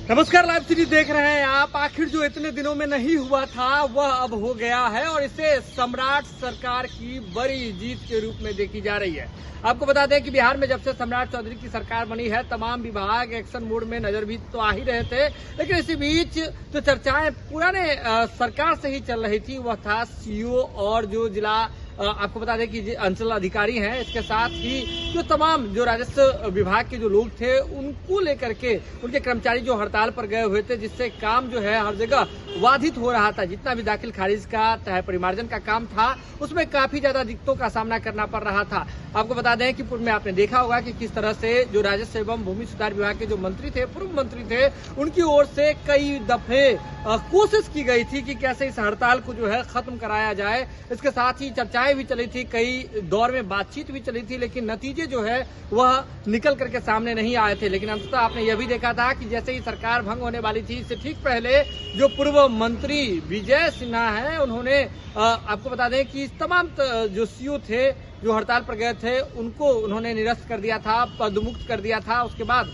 नमस्कार, live series देख रहे हैं आप। आखिर जो इतने दिनों में नहीं हुआ था वह अब हो गया है और इसे सम्राट सरकार की बड़ी जीत के रूप में देखी जा रही है। आपको बता दें कि बिहार में जब से सम्राट चौधरी की सरकार बनी है, तमाम विभाग एक्शन मोड में नजर भी तो आ ही रहे थे, लेकिन इसी बीच जो चर्चाएं पुराने सरकार से ही चल रही थी वह था सीओ और जो जिला आपको बता दें कि अंचल अधिकारी हैं, इसके साथ ही जो तमाम जो राजस्व विभाग के जो लोग थे उनको लेकर के उनके कर्मचारी जो हड़ताल पर गए हुए थे, जिससे काम जो है हर जगह बाधित हो रहा था। जितना भी दाखिल खारिज का चाहे परिमार्जन का काम था उसमें काफी ज्यादा दिक्कतों का सामना करना पड़ रहा था। आपको बता दें कि पूर्व में आपने देखा होगा कि किस तरह से जो राजस्व एवं भूमि सुधार विभाग के जो मंत्री थे, पूर्व मंत्री थे, उनकी ओर से कई दफे कोशिश की गई थी कि कैसे इस हड़ताल को जो है खत्म कराया जाए। इसके साथ ही चर्चाएं भी चली थी, कई दौर में बातचीत भी चली थी, लेकिन नतीजे जो है वह निकल करके सामने नहीं आए थे। लेकिन अंततः आपने यह भी देखा था कि जैसे ही सरकार भंग होने वाली थी, इससे ठीक पहले जो पूर्व मंत्री विजय सिन्हा है, उन्होंने आपको बता दें कि तमाम जो सीओ थे जो हड़ताल पर गए थे उनको उन्होंने निरस्त कर दिया था, पदमुक्त कर दिया था। उसके बाद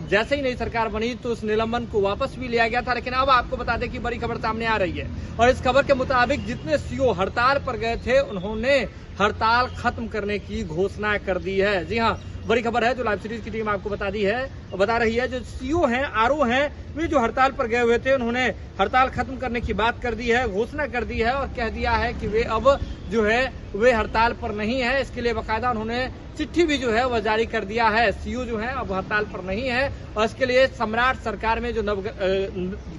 जैसे ही नई सरकार बनी तो उस निलंबन को वापस भी लिया गया था। लेकिन अब आपको बता दें कि बड़ी खबर सामने आ रही है और इस खबर के मुताबिक जितने सीओ हड़ताल पर गए थे उन्होंने हड़ताल खत्म करने की घोषणा कर दी है। जी हाँ, बड़ी खबर है जो लाइव सीरीज की टीम आपको बता रही है। जो सीओ हैं, आरओ हैं, वे जो हड़ताल पर गए हुए थे उन्होंने हड़ताल खत्म करने की बात कर दी है, घोषणा कर दी है और कह दिया है कि वे अब जो है वे हड़ताल पर नहीं है। इसके लिए बाकायदा उन्होंने चिट्ठी भी जो है वह जारी कर दिया है। सीओ जो है अब हड़ताल पर नहीं है और इसके लिए सम्राट सरकार में जो नव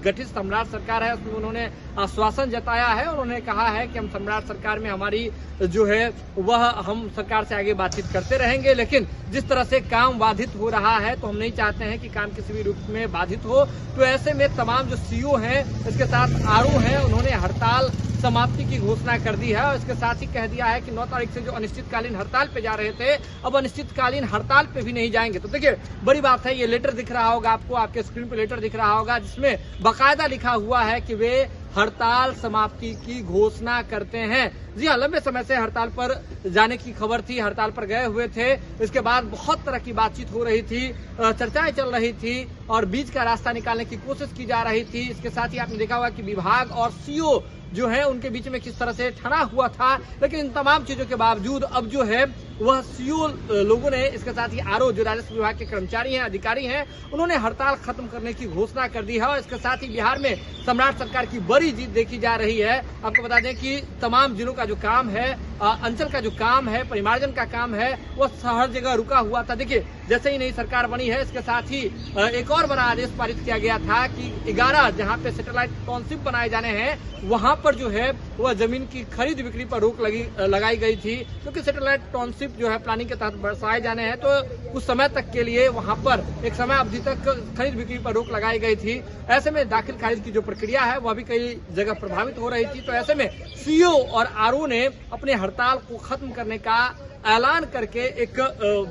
गठित सम्राट सरकार है उसमें उन्होंने आश्वासन जताया है। उन्होंने कहा है कि हम सम्राट सरकार में हमारी जो है वह हम सरकार से आगे बातचीत करते रहेंगे, लेकिन जिस तरह से काम बाधित हो रहा है तो हम नहीं चाहते हैं कि काम किसी भी रूप में बाधित हो। तो ऐसे में तमाम जो सीओ हैं, इसके साथ आरओ हैं, उन्होंने हड़ताल समाप्ति की घोषणा कर दी है और इसके साथ ही कह दिया है कि 9 तारीख से जो अनिश्चितकालीन हड़ताल पे जा रहे थे अब अनिश्चितकालीन हड़ताल पे भी नहीं जाएंगे। तो देखिए बड़ी बात है, ये लेटर दिख रहा होगा आपको, आपके स्क्रीन पे लेटर दिख रहा होगा जिसमें बाकायदा लिखा हुआ है कि वे हड़ताल समाप्ति की घोषणा करते हैं। जी हाँ, लंबे समय से हड़ताल पर जाने की खबर थी, हड़ताल पर गए हुए थे। इसके बाद बहुत तरह की बातचीत हो रही थी, चर्चाएं चल रही थी और बीच का रास्ता निकालने की कोशिश की जा रही थी। इसके साथ ही आपने देखा होगा कि विभाग और सीओ जो है उनके बीच में किस तरह से ठना हुआ था, लेकिन इन तमाम चीजों के बावजूद अब जो है वह सीओ लोगों ने, इसके साथ ही आरओ जो राजस्व विभाग के कर्मचारी हैं, अधिकारी हैं, उन्होंने हड़ताल खत्म करने की घोषणा कर दी है और इसके साथ ही बिहार में सम्राट सरकार की बड़ी जीत देखी जा रही है। आपको बता दें कि तमाम जिलों का जो काम है, अंचल का जो काम है, परिमार्जन का काम है, वह हर जगह रुका हुआ था। देखिए जैसे ही नई सरकार बनी है, इसके साथ ही एक और बड़ा आदेश पारित किया गया था कि 11 जहां पे सैटेलाइट टाउनशिप बनाए जाने हैं वहां पर जो है वह जमीन की खरीद बिक्री पर रोक लगाई गई थी, क्योंकि सैटेलाइट टाउनशिप जो है प्लानिंग के तहत बसाए जाने हैं तो कुछ समय तक के लिए वहां पर एक समय अवधि तक खरीद बिक्री पर रोक लगाई गई थी। ऐसे में दाखिल खारिज की जो प्रक्रिया है वह भी कई जगह प्रभावित हो रही थी। तो ऐसे में सीओ और आरओ ने अपने हड़ताल को खत्म करने का ऐलान करके एक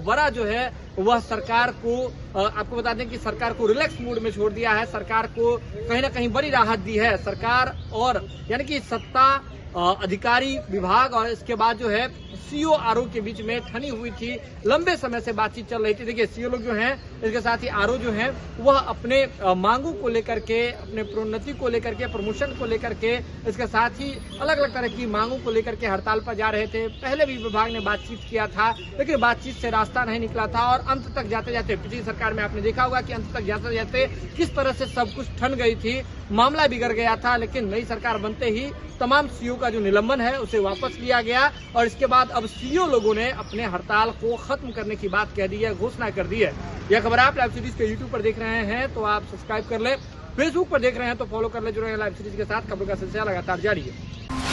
बड़ा जो है वह सरकार को, आपको बता दें कि सरकार को रिलैक्स मूड में छोड़ दिया है। सरकार को कहीं ना कहीं बड़ी राहत दी है। सरकार और यानी कि सत्ता, अधिकारी, विभाग और इसके बाद जो है सीओ आरओ के बीच में ठनी हुई थी, लंबे समय से बातचीत चल रही थी। देखिए सीओ लोग जो हैं, इसके साथ ही आरओ जो हैं, वह अपने मांगों को लेकर के, अपने प्रोन्नति को लेकर के, प्रमोशन को लेकर के, इसके साथ ही अलग अलग तरह की मांगों को लेकर के हड़ताल पर जा रहे थे। पहले भी विभाग ने बातचीत किया था, लेकिन बातचीत से रास्ता नहीं निकला था और अंत तक जाते जाते, पिछली सरकार में आपने देखा होगा कि अंत तक जाते जाते किस तरह से सब कुछ ठन गई थी, मामला बिगड़ गया था। लेकिन नई सरकार बनते ही तमाम सीओ का जो निलंबन है उसे वापस लिया गया और इसके बाद अब सीओ लोगों ने अपने हड़ताल को खत्म करने की बात कह दी है, घोषणा कर दी है। यह खबर आप लाइव सीरीज के यूट्यूब पर देख रहे हैं तो आप सब्सक्राइब कर ले, फेसबुक पर देख रहे हैं तो फॉलो कर ले। जुड़े लाइव सीरीज के साथ, खबरों का सिलसिला लगातार जारी है।